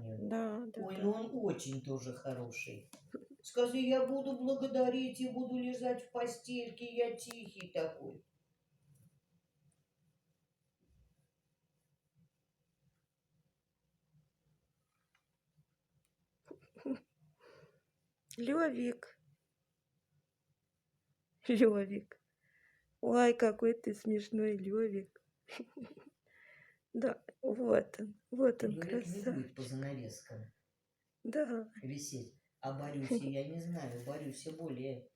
компанию. Да, да, Ой, да. ну он очень тоже хороший. Скажи, я буду благодарить и буду лежать в постельке, я тихий такой. Левик. Левик. Ой, какой ты смешной, Левик. Да, вот он, Лёвик не будет по красавчик. занавескам Да. висеть. А Борюся, я не знаю, Борюся более